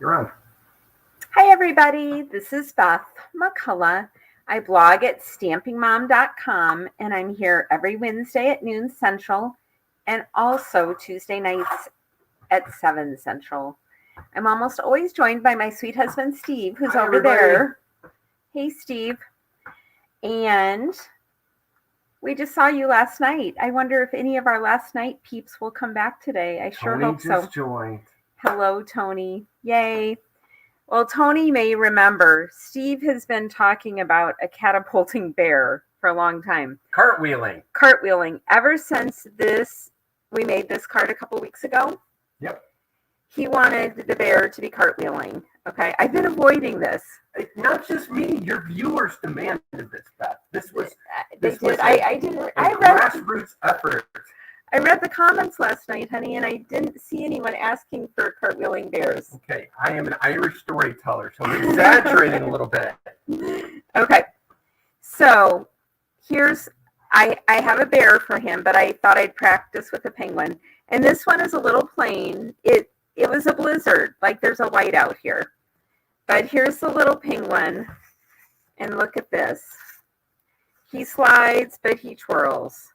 You're on. Hi, everybody. This is Beth McCullough. I blog at stampingmom.com, and I'm here every Wednesday at noon Central and also Tuesday nights at 7 Central. I'm almost always joined by my sweet husband, Steve, who's Hi, over everybody. there. Hey, Steve. And we just saw you last night. I wonder if any of our last night peeps will come back today. I sure Tony hope just so. joined. Hello, Tony. Yay. Well, Tony may remember, Steve has been talking about a catapulting bear for a long time. Cartwheeling. Ever since we made this card a couple weeks ago. Yep. He wanted the bear to be cartwheeling. Okay. I've been avoiding this. Not just me. Your viewers demanded this, Beth. This was I read grassroots effort. I read the comments last night, honey, and I didn't see anyone asking for cartwheeling bears. Okay, I am an Irish storyteller, so I'm exaggerating a little bit. Okay, so I have a bear for him, but I thought I'd practice with a penguin. And this one is a little plain. It was a blizzard, like there's a whiteout here. But here's the little penguin, and look at this. He slides, but he twirls.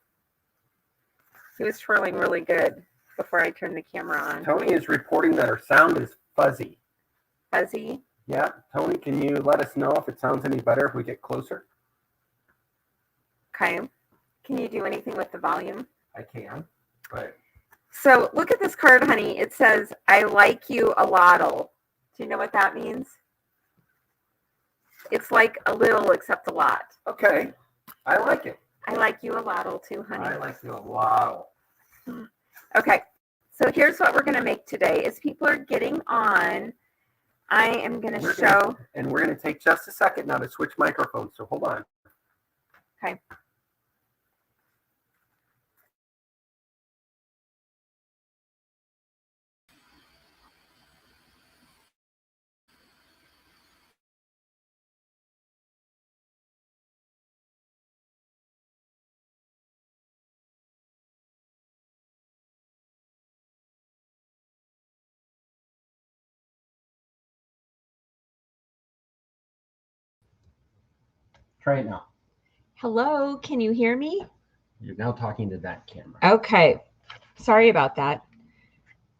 He was twirling really good before I turned the camera on. Tony is reporting that our sound is fuzzy. Fuzzy? Yeah. Tony, can you let us know if it sounds any better if we get closer? Okay. Can you do anything with the volume? I can, but... So look at this card, honey. It says, I like you a lot'll. Do you know what that means? It's like a little except a lot. Okay. I like it. I like you a lot'll too, honey. I like you a lot'll. Okay. So here's what we're going to make today. As people are getting on, I am going to show. And we're going to take just a second now to switch microphones. So hold on. Okay. Try it now. Hello, can you hear me? You're now talking to that camera. Okay. Sorry about that.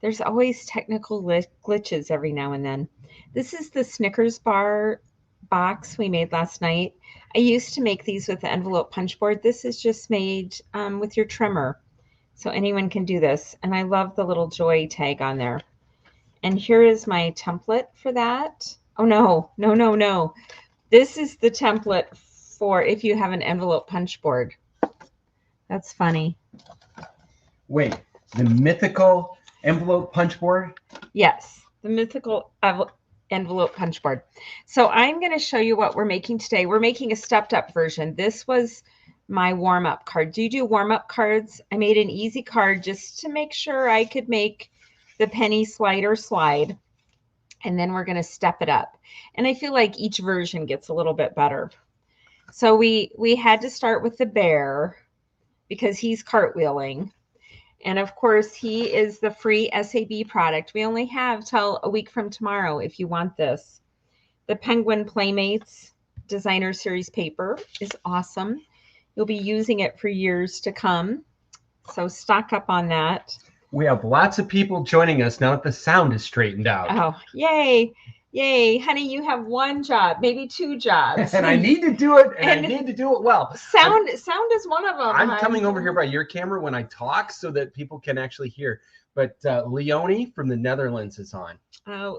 There's always technical glitches every now and then. This is the Snickers bar box we made last night. I used to make these with the envelope punch board. This is just made with your trimmer. So anyone can do this. And I love the little joy tag on there. And here is my template for that. Oh, no. This is the template for if you have an envelope punch board. That's funny. Wait, the mythical envelope punch board? Yes, the mythical envelope punch board. So I'm going to show you what we're making today. We're making a stepped up version. This was my warm-up card. Do you do warm-up cards? I made an easy card just to make sure I could make the penny slider slide. And then we're going to step it up. And I feel like each version gets a little bit better. So we had to start with the bear because he's cartwheeling. And of course, he is the free SAB product. We only have till a week from tomorrow if you want this. The Penguin Playmates Designer Series paper is awesome. You'll be using it for years to come. So stock up on that. We have lots of people joining us now that the sound is straightened out. Oh, yay. Yay. Honey, you have one job, maybe two jobs. And I need to do it, and I need to do it well. Sound is one of them. I'm coming over here by your camera when I talk so that people can actually hear. But Leonie from the Netherlands is on.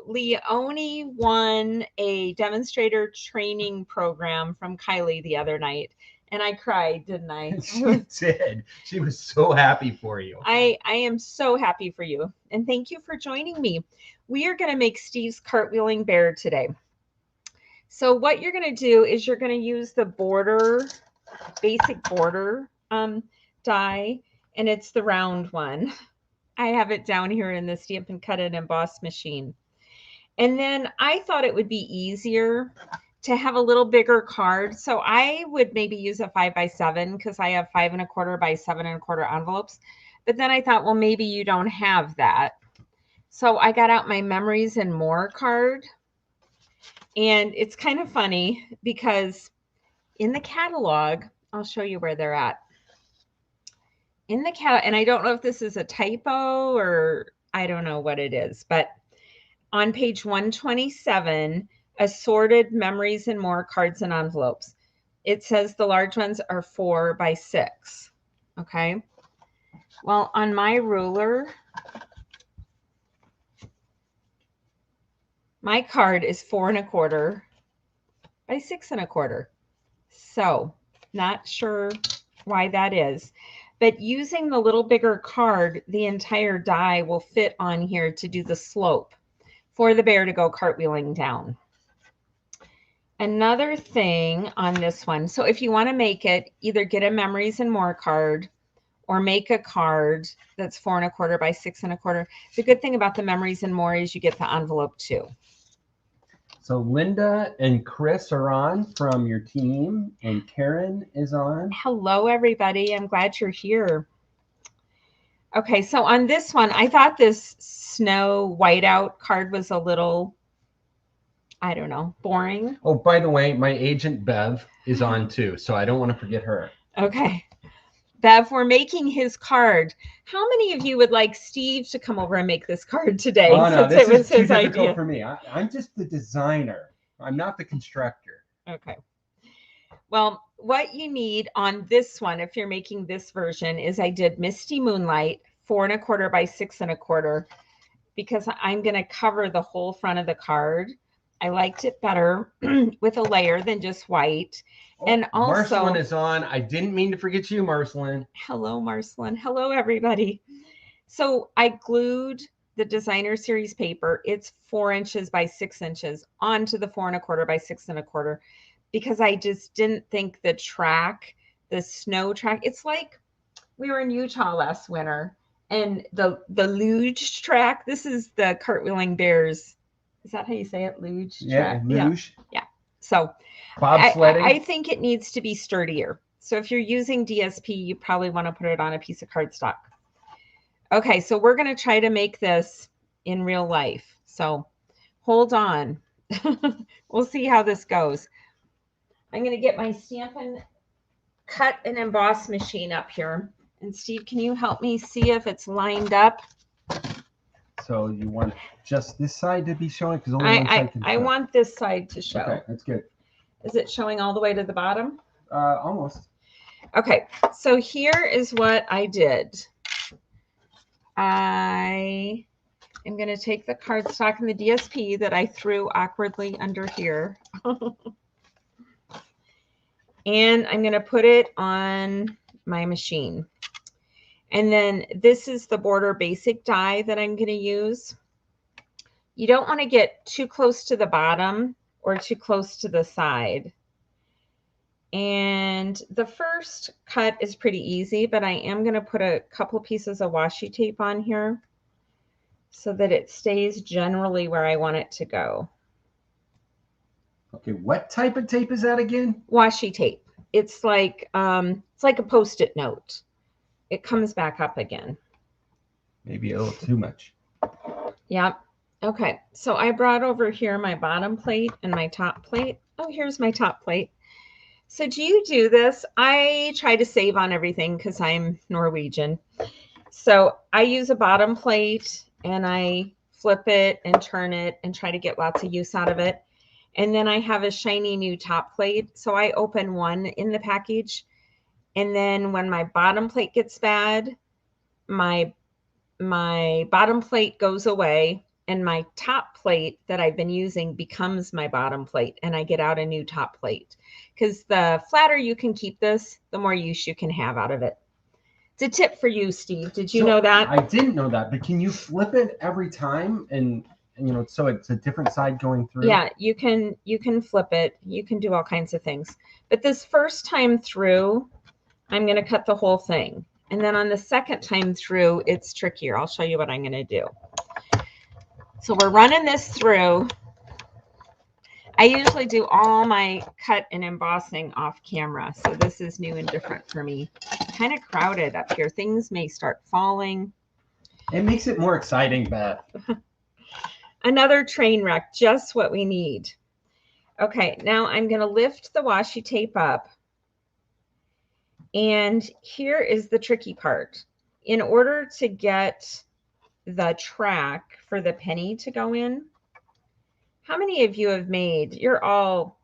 Leonie won a demonstrator training program from Kylie the other night. And I cried, didn't I? She did. She was so happy for you. I am so happy for you. And thank you for joining me. We are going to make Steve's cartwheeling bear today. So what you're going to do is you're going to use the basic border die, and it's the round one. I have it down here in the Stampin' Cut and Emboss machine. And then I thought it would be easier to have a little bigger card. So I would maybe use a 5x7 because I have 5 1/4 by 7 1/4 envelopes. But then I thought, well, maybe you don't have that. So I got out my Memories and More card. And it's kind of funny because in the catalog, I'll show you where they're at. In the and I don't know if this is a typo or I don't know what it is, but on page 127, assorted Memories and More cards and envelopes, it says the large ones are 4 by 6. Okay. Well, on my ruler, my card is 4 1/4 by 6 1/4. So not sure why that is, but using the little bigger card, the entire die will fit on here to do the slope for the bear to go cartwheeling down. Another thing on this one, so if you want to make it, either get a Memories and More card or make a card that's 4 1/4 by 6 1/4. The good thing about the Memories and More is you get the envelope too. So Linda and Chris are on from your team, and Karen is on. Hello, everybody. I'm glad you're here. Okay, so on this one, I thought this snow whiteout card was a little, I don't know, boring. Oh, by the way, my agent Bev is on too, so I don't want to forget her. Okay. Bev, we're making his card. How many of you would like Steve to come over and make this card today? Oh, no, this is too difficult idea for me. I'm just the designer. I'm not the constructor. Okay. Well, what you need on this one, if you're making this version, is I did Misty Moonlight 4 1/4 by 6 1/4 because I'm going to cover the whole front of the card. I liked it better with a layer than just white. Oh, and also, Marcelin is on. I didn't mean to forget you, Marcelin. Hello, Marcelin. Hello, everybody. So I glued the designer series paper. It's 4 inches by 6 inches onto the 4 1/4 by 6 1/4 because I just didn't think the track, the snow track, it's like we were in Utah last winter and the luge track, this is the cartwheeling bears. Is that how you say it? Luge track? Luge. Yeah. So bobsledding. I think it needs to be sturdier. So if you're using DSP, you probably want to put it on a piece of cardstock. Okay, so we're going to try to make this in real life. So hold on. We'll see how this goes. I'm going to get my Stampin' Cut and Emboss machine up here. And Steve, can you help me see if it's lined up? So you want just this side to be showing? Because only one side can show. I want this side to show. Okay, that's good. Is it showing all the way to the bottom? Almost. Okay, so here is what I did. I am going to take the cardstock and the DSP that I threw awkwardly under here. And I'm going to put it on my machine. And then this is the border basic die that I'm going to use. You don't want to get too close to the bottom or too close to the side. And the first cut is pretty easy, but I am going to put a couple pieces of washi tape on here so that it stays generally where I want it to go. Okay, what type of tape is that again? Washi tape. It's like a Post-it note. It comes back up again. Maybe a little too much. Yep. Okay, so I brought over here my bottom plate and my top plate. Oh, here's my top plate. So do you do this? I try to save on everything because I'm Norwegian. So I use a bottom plate and I flip it and turn it and try to get lots of use out of it. And then I have a shiny new top plate. So I open one in the package. And then when my bottom plate gets bad, my bottom plate goes away and my top plate that I've been using becomes my bottom plate and I get out a new top plate. Because the flatter you can keep this, the more use you can have out of it. It's a tip for you, Steve. Did you know that? I didn't know that, but can you flip it every time and you know, so it's a different side going through? Yeah, you can flip it. You can do all kinds of things. But this first time through, I'm going to cut the whole thing. And then on the second time through, it's trickier. I'll show you what I'm going to do. So we're running this through. I usually do all my cut and embossing off camera. So this is new and different for me. Kind of crowded up here. Things may start falling. It makes it more exciting, Beth. Another train wreck, just what we need. Okay, now I'm going to lift the washi tape up. And here is the tricky part. In order to get the track for the penny to go in, how many of you have made, you're all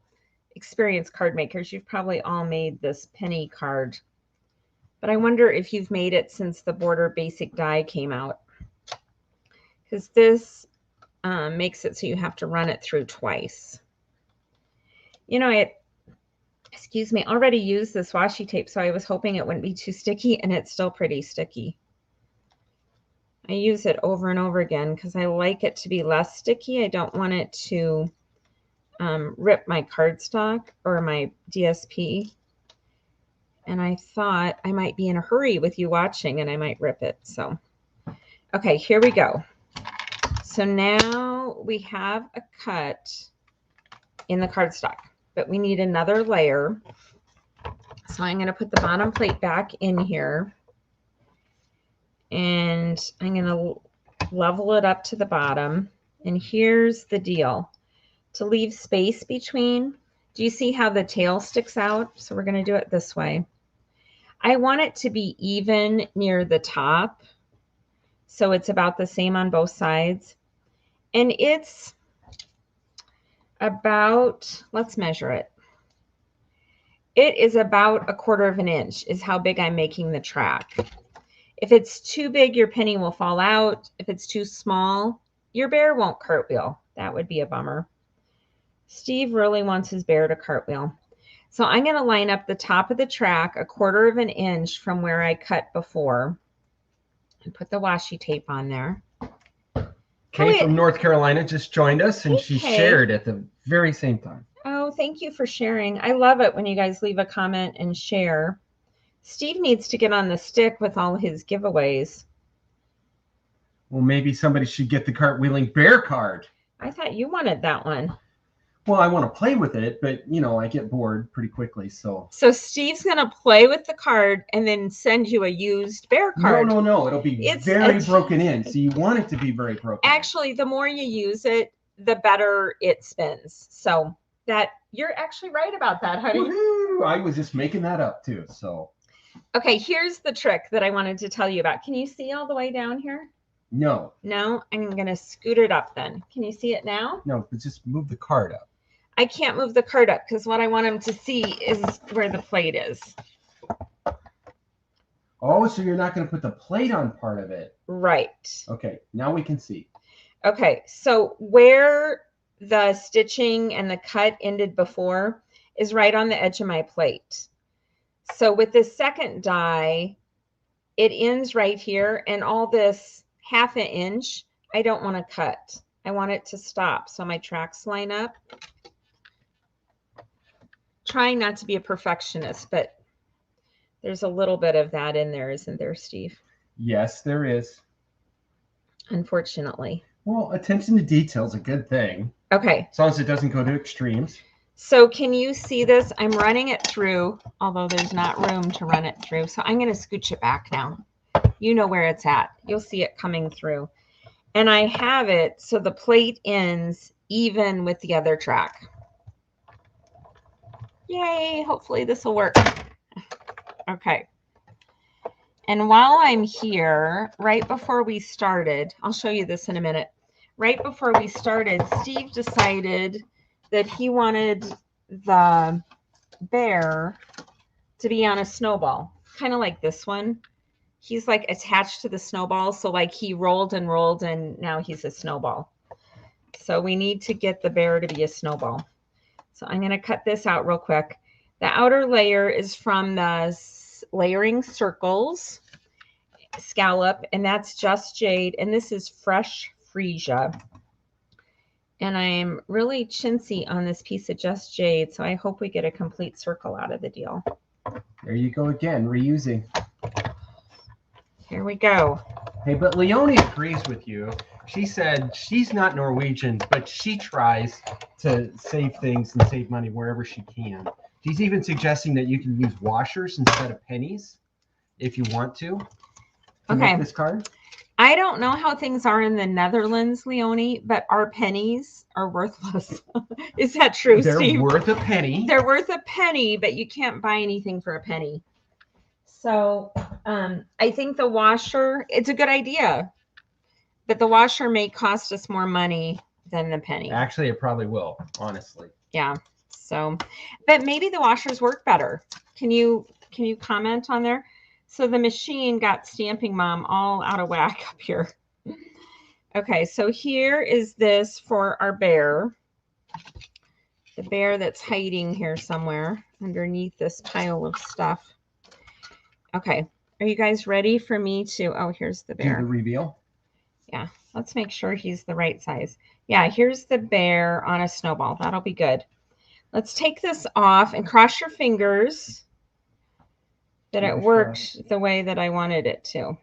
experienced card makers, you've probably all made this penny card. But I wonder if you've made it since the Border Basic die came out. Because this makes it so you have to run it through twice. You know, I already used this washi tape, so I was hoping it wouldn't be too sticky, and it's still pretty sticky. I use it over and over again because I like it to be less sticky. I don't want it to rip my cardstock or my DSP. And I thought I might be in a hurry with you watching and I might rip it. So, okay, here we go. So now we have a cut in the cardstock, but we need another layer. So I'm going to put the bottom plate back in here. And I'm going to level it up to the bottom. And here's the deal. To leave space between, do you see how the tail sticks out? So we're going to do it this way. I want it to be even near the top. So it's about the same on both sides. And it's about, let's measure it. It is about 1/4 inch is how big I'm making the track. If it's too big, your penny will fall out. If it's too small, your bear won't cartwheel. That would be a bummer. Steve really wants his bear to cartwheel. So I'm going to line up the top of the track 1/4 inch from where I cut before and put the washi tape on there. Kay from North Carolina just joined us, and she shared at the very same time. Oh, thank you for sharing. I love it when you guys leave a comment and share. Steve needs to get on the stick with all his giveaways. Well, maybe somebody should get the cartwheeling bear card. I thought you wanted that one. Well, I want to play with it, but, you know, I get bored pretty quickly, so. So Steve's going to play with the card and then send you a used bear card. No. It'll be very broken in. So you want it to be very broken. Actually, the more you use it, the better it spins. So that you're actually right about that, honey. Woo-hoo! I was just making that up too, so. Okay, here's the trick that I wanted to tell you about. Can you see all the way down here? No. No? I'm going to scoot it up then. Can you see it now? No, but just move the card up. I can't move the card up because what I want them to see is where the plate is. Oh, so you're not going to put the plate on part of it. Right. Okay, now we can see. Okay, so where the stitching and the cut ended before is right on the edge of my plate. So with this second die, it ends right here, and all this 1/2 inch, I don't want to cut. I want it to stop so my tracks line up. Trying not to be a perfectionist, but there's a little bit of that in there, isn't there, Steve? Yes, there is. Unfortunately. Well, attention to detail is a good thing. Okay. As long as it doesn't go to extremes. So can you see this? I'm running it through, although there's not room to run it through. So I'm going to scooch it back now. You know where it's at. You'll see it coming through. And I have it so the plate ends even with the other track. Yay, hopefully this will work. Okay. And while I'm here, right before we started, I'll show you this in a minute. Right before we started, Steve decided that he wanted the bear to be on a snowball, kind of like this one. He's like attached to the snowball. So like he rolled and rolled and now he's a snowball. So we need to get the bear to be a snowball. So I'm going to cut this out real quick. The outer layer is from the Layering Circles scallop, and that's Just Jade. And this is Fresh Freesia. And I'm really chintzy on this piece of Just Jade, so I hope we get a complete circle out of the deal. There you go again, reusing. Here we go. Hey, but Leonie agrees with you. She said she's not Norwegian, but she tries to save things and save money wherever she can. She's even suggesting that you can use washers instead of pennies if you want to Okay. make this card. I don't know how things are in the Netherlands, Leonie, but our pennies are worthless. Is that true, They're Steve? worth a penny. They're worth a penny, but you can't buy anything for a penny. So I think the washer, it's a good idea, but the washer may cost us more money than the penny. Actually, it probably will, honestly. Yeah. So, but maybe the washers work better. Can you comment on there? So the machine got Stamping Mom all out of whack up here. Okay, so here is this for our bear. The bear that's hiding here somewhere underneath this pile of stuff. Okay, are you guys ready for me to, oh, here's the bear. Do the reveal? Yeah, let's make sure he's the right size. Yeah, here's the bear on a snowball. That'll be good. Let's take this off and cross your fingers that it worked the way that I wanted it to.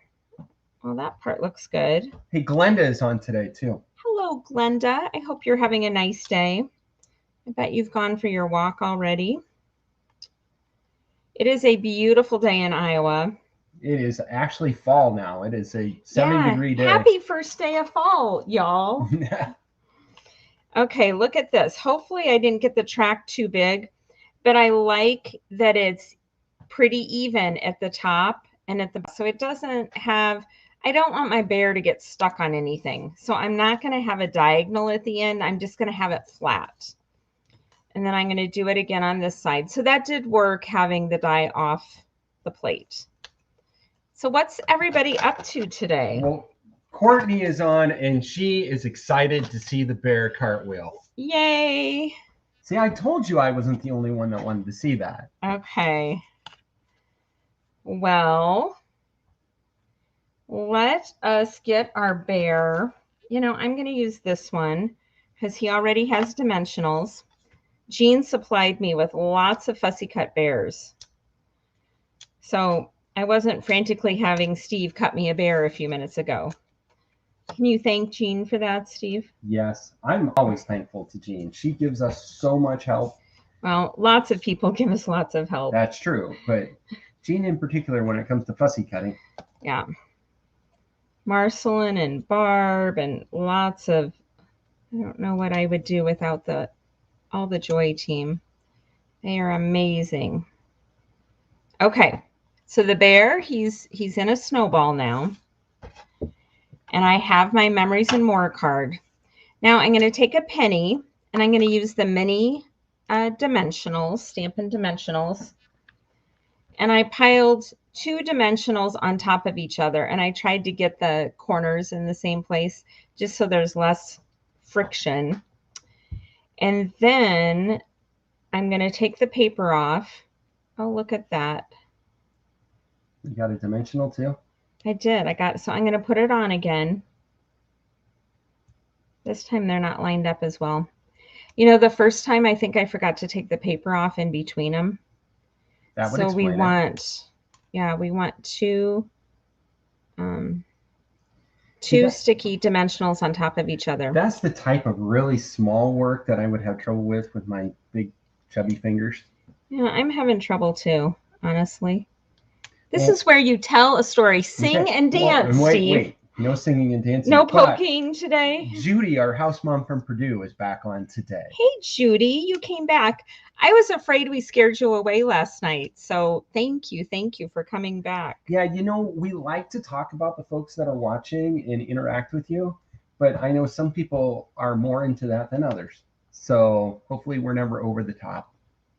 Well, that part looks good. Hey, Glenda is on today, too. Hello, Glenda. I hope you're having a nice day. I bet you've gone for your walk already. It is a beautiful day in Iowa. It is actually fall now. It is a 70-degree day. Happy first day of fall, y'all. Okay, look at this. Hopefully I didn't get the track too big, but I like that it's pretty even at the top and at the so it doesn't have, I don't want my bear to get stuck on anything. So I'm not going to have a diagonal at the end. I'm just going to have it flat. And then I'm going to do it again on this side. So that did work, having the die off the plate. So what's everybody up to today? Well, Courtney is on, and she is excited to see the bear cartwheel. Yay. See, I told you I wasn't the only one that wanted to see that. Okay. Well, let us get our bear. You know, I'm going to use this one because he already has dimensionals. Jean supplied me with lots of fussy cut bears. So I wasn't frantically having Steve cut me a bear a few minutes ago. Can you thank Jean for that, Steve? Yes, I'm always thankful to Jean. She gives us so much help. Well, lots of people give us lots of help. That's true, but Jean in particular when it comes to fussy cutting. Yeah. Marceline and Barb and lots of, I don't know what I would do without all the Joy team. They are amazing. Okay, so the bear, he's in a snowball now. And I have my Memories and More card. Now I'm going to take a penny and I'm going to use the mini dimensionals, Stampin' Dimensionals. And I piled 2 dimensionals on top of each other. And I tried to get the corners in the same place just so there's less friction. And then I'm going to take the paper off. Oh, look at that. You got a dimensional too? I did. So I'm going to put it on again. This time they're not lined up as well. You know, the first time I think I forgot to take the paper off in between them. That would so we explain want, yeah, we want two sticky dimensionals on top of each other. That's the type of really small work that I would have trouble with my big chubby fingers. Yeah, I'm having trouble too, honestly. This is where you tell a story, sing and dance, Steve. Wait. No singing and dancing. No poking today. Judy, our house mom from Purdue, is back on today. Hey, Judy, you came back. I was afraid we scared you away last night. So thank you for coming back. Yeah, you know, we like to talk about the folks that are watching and interact with you, but I know some people are more into that than others. So hopefully we're never over the top.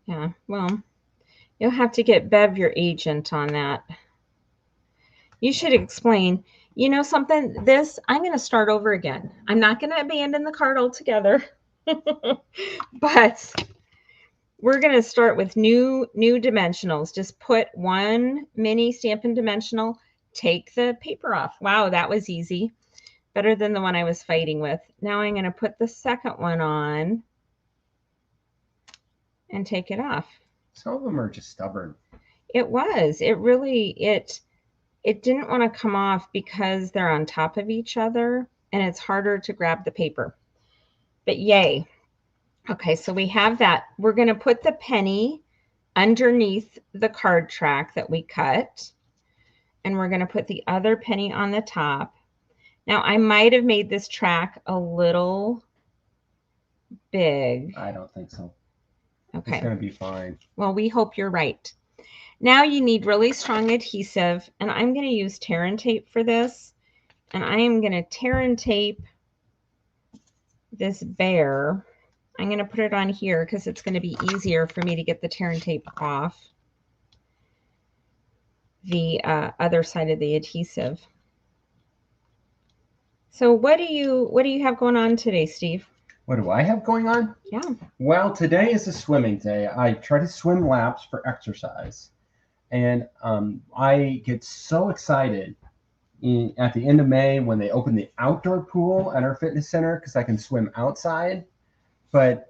Yeah, well, you'll have to get Bev, your agent, on that. You should explain. You know something? I'm going to start over again. I'm not going to abandon the card altogether, but we're going to start with new dimensionals. Just put one mini Stampin' Dimensional, take the paper off. Wow, that was easy. Better than the one I was fighting with. Now I'm going to put the second one on and take it off. Some of them are just stubborn. It was. It really, it didn't want to come off because they're on top of each other and it's harder to grab the paper. But yay. Okay, so we have that. We're going to put the penny underneath the card track that we cut. And we're going to put the other penny on the top. Now, I might have made this track a little big. I don't think so. Okay. It's going to be fine. Well, we hope you're right. Now you need really strong adhesive, and I'm going to use tear and tape for this. And I am going to tear and tape this bear. I'm going to put it on here because it's going to be easier for me to get the tear and tape off the other side of the adhesive. So what do you have going on today, Steve? What do I have going on? Yeah. Well, today is a swimming day. I try to swim laps for exercise. And I get so excited at the end of May when they open the outdoor pool at our fitness center because I can swim outside. But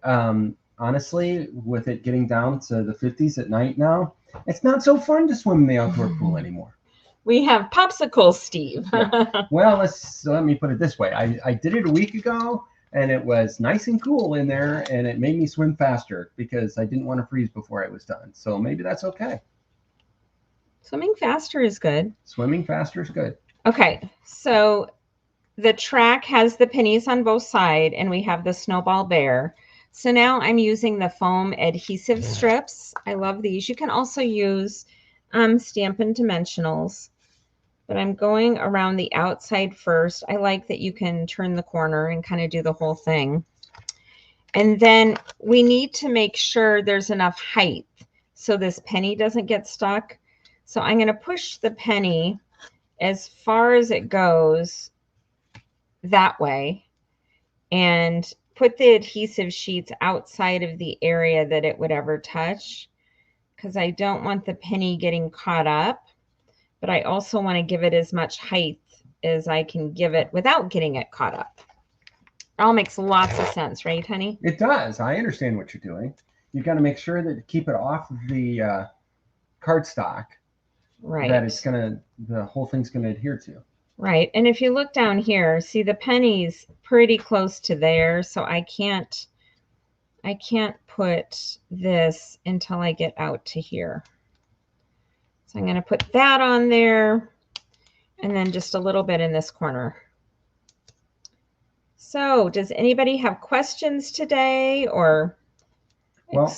honestly, with it getting down to the 50s at night now, it's not so fun to swim in the outdoor pool anymore. We have popsicles, Steve. Yeah. Well, let me put it this way. I did it a week ago, and it was nice and cool in there, and it made me swim faster because I didn't want to freeze before I was done. So maybe that's okay. Swimming faster is good. Swimming faster is good. Okay, so the track has the pennies on both sides, and we have the snowball bear. So now I'm using the foam adhesive strips. I love these. You can also use Stampin' Dimensionals, but I'm going around the outside first. I like that you can turn the corner and kind of do the whole thing. And then we need to make sure there's enough height so this penny doesn't get stuck. So I'm going to push the penny as far as it goes that way and put the adhesive sheets outside of the area that it would ever touch, because I don't want the penny getting caught up, but I also want to give it as much height as I can give it without getting it caught up. It all makes lots of sense, right, honey? It does. I understand what you're doing. You've got to make sure that keep it off of the cardstock. Right. That the whole thing's going to adhere to. Right. And if you look down here, see the penny's pretty close to there, so I can't put this until I get out to here. So I'm going to put that on there and then just a little bit in this corner. So does anybody have questions today or? Well,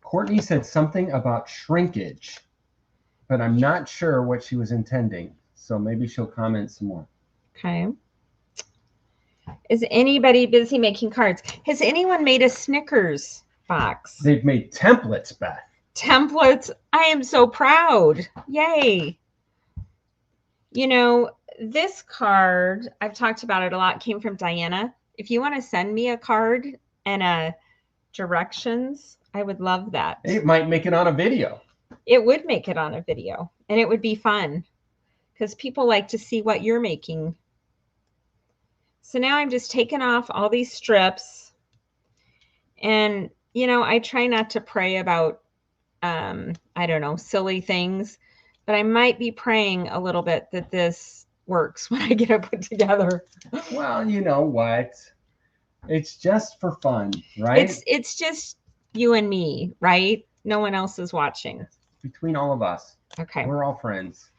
Courtney said something about shrinkage, but I'm not sure what she was intending. So maybe she'll comment some more. Okay. Is anybody busy making cards? Has anyone made a Snickers box? They've made templates, Beth. Templates. I am so proud. Yay. You know, this card, I've talked about it a lot, came from Diana. If you want to send me a card and directions, I would love that. It might make it on a video. It would make it on a video, and it would be fun because people like to see what you're making. So now I'm just taking off all these strips, and, you know, I try not to pray about, I don't know, silly things, but I might be praying a little bit that this works when I get it put together. Well, you know what? It's just for fun, right? It's just you and me, right? No one else is watching. Between all of us. Okay. We're all friends.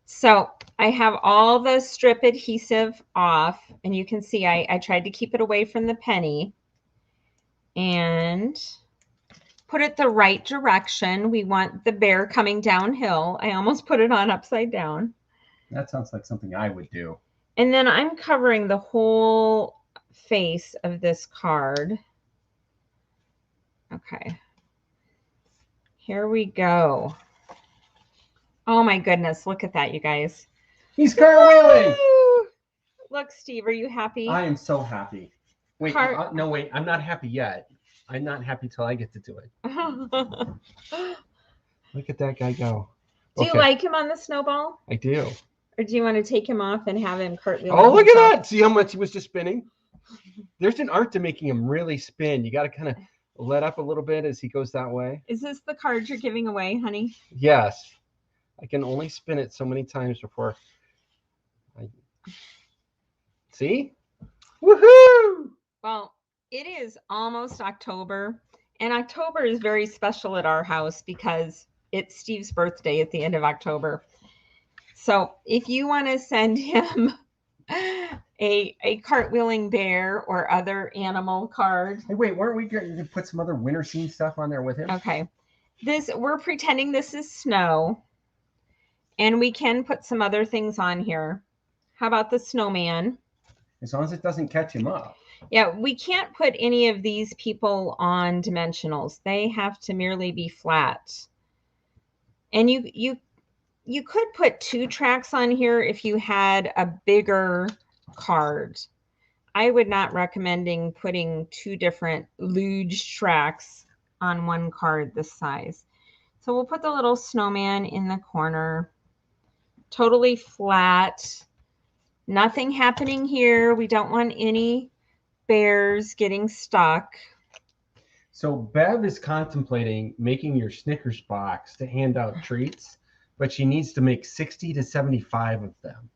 So I have all the strip adhesive off, and you can see I tried to keep it away from the penny and put it the right direction. We want the bear coming downhill. I almost put it on upside down. That sounds like something I would do. And then I'm covering the whole face of this card. Okay. Here we go. Oh my goodness, look at that, you guys. He's cartwheeling. Look, Steve, are you happy? I am so happy. Wait, no, wait, I'm not happy yet. I'm not happy till I get to do it. Look at that guy go. Do you like him on the snowball? I do. Or do you want to take him off and have him cartwheel? Oh, look at that. See how much he was just spinning? There's an art to making him really spin. You got to kind of let up a little bit as he goes that way. Is this the card you're giving away, honey? Yes. I can only spin it so many times before I... See? Woohoo! Well, it is almost October, and October is very special at our house because it's Steve's birthday at the end of October. So if you want to send him a cartwheeling bear or other animal card. Hey, wait, weren't we going to put some other winter scene stuff on there with him? Okay. We're pretending this is snow. And we can put some other things on here. How about the snowman? As long as it doesn't catch him up. Yeah, we can't put any of these people on dimensionals. They have to merely be flat. And you could put 2 tracks on here if you had a bigger card. I would not recommending putting 2 different luge tracks on one card this size. So we'll put the little snowman in the corner. Totally flat. Nothing happening here. We don't want any bears getting stuck. So Bev is contemplating making your Snickers box to hand out treats, but she needs to make 60 to 75 of them.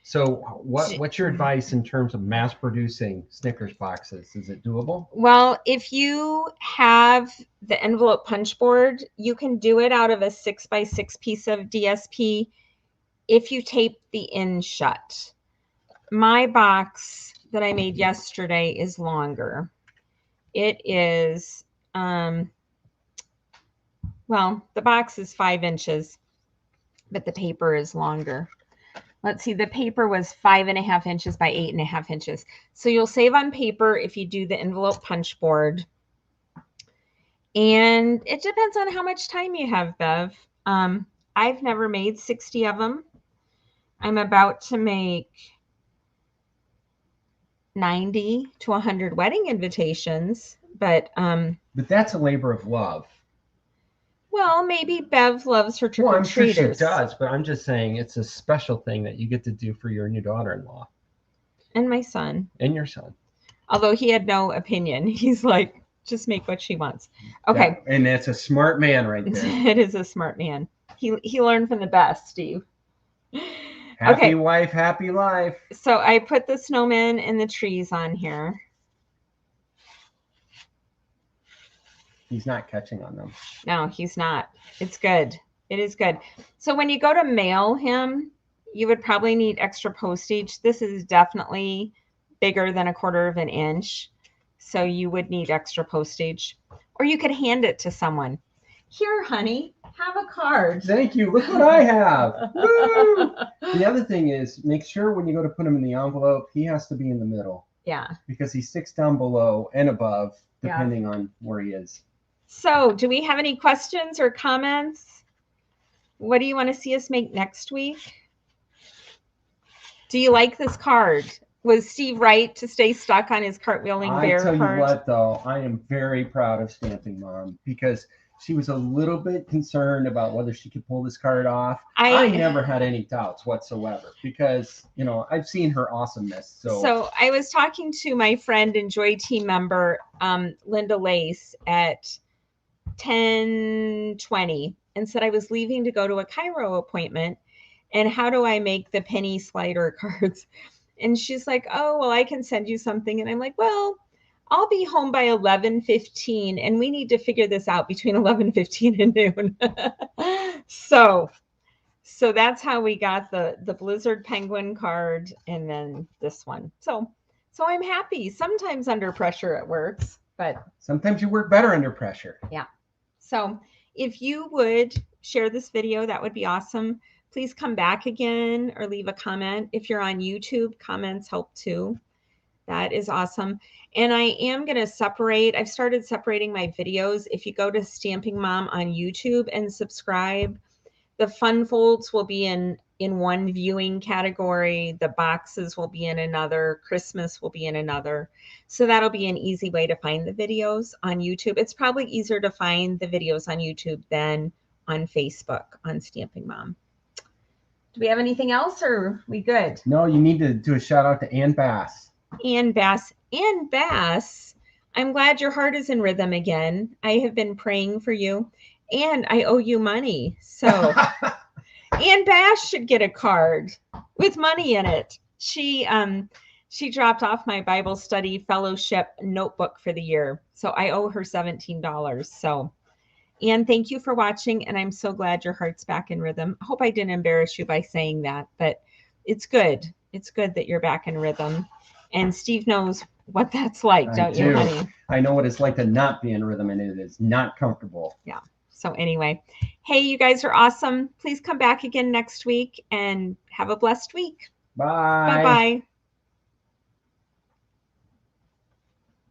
So what's your advice in terms of mass producing Snickers boxes? Is it doable? Well, if you have the envelope punch board, you can do it out of a 6x6 piece of DSP if you tape the end shut. My box that I made yesterday is longer. It is, well, the box is 5 inches, but the paper is longer. Let's see, the paper was 5.5 inches by 8.5 inches. So you'll save on paper if you do the envelope punch board. And it depends on how much time you have, Bev. I've never made 60 of them. I'm about to make 90 to 100 wedding invitations, but that's a labor of love. Well, maybe Bev loves her trick-or-treaters. Well, I'm sure she does, but I'm just saying it's a special thing that you get to do for your new daughter-in-law. And my son. And your son. Although he had no opinion. He's like, just make what she wants. Okay. Yeah, and that's a smart man right there. It is a smart man. He learned from the best, Steve. Happy wife, happy life. So I put the snowman and the trees on here. He's not catching on them. No, he's not. It's good. It is good. So when you go to mail him, you would probably need extra postage. This is definitely bigger than 1/4 inch. So you would need extra postage. Or you could hand it to someone. Here, honey, have a card. Thank you. Look what I have. Woo! The other thing is, make sure when you go to put him in the envelope, he has to be in the middle. Yeah. Because he sticks down below and above, depending on where he is. So do we have any questions or comments? What do you want to see us make next week? Do you like this card? Was Steve right to stay stuck on his cartwheeling bear card? I tell you what, though, I am very proud of Stamping Mom because she was a little bit concerned about whether she could pull this card off. I never had any doubts whatsoever because, you know, I've seen her awesomeness. So I was talking to my friend and Joy team member, Linda Lace, at 10:20 and said I was leaving to go to a Cairo appointment. And how do I make the penny slider cards? And she's like, oh, well, I can send you something. And I'm like, well, I'll be home by 11:15 and we need to figure this out between 11:15 and noon. So that's how we got the Blizzard Penguin card and then this one. So I'm happy. Sometimes under pressure it works, but sometimes you work better under pressure. Yeah. So if you would share this video, that would be awesome. Please come back again or leave a comment. If you're on YouTube, comments help too. That is awesome. And I am going to separate. I've started separating my videos. If you go to Stamping Mom on YouTube and subscribe, the fun folds will be in one viewing category. The boxes will be in another. Christmas will be in another. So that'll be an easy way to find the videos on YouTube. It's probably easier to find the videos on YouTube than on Facebook on Stamping Mom. Do we have anything else or are we good? No, you need to do a shout out to Ann Bass. Ann Bass. Ann Bass, I'm glad your heart is in rhythm again. I have been praying for you and I owe you money. So Ann Bass should get a card with money in it. She dropped off my Bible study fellowship notebook for the year. So I owe her $17. So Ann, thank you for watching. And I'm so glad your heart's back in rhythm. I hope I didn't embarrass you by saying that, but it's good. It's good that you're back in rhythm. And Steve knows what that's like, I don't you, do. honey? I know what it's like to not be in rhythm, and it is not comfortable. Yeah. So anyway, hey, you guys are awesome. Please come back again next week and have a blessed week. Bye. Bye-bye.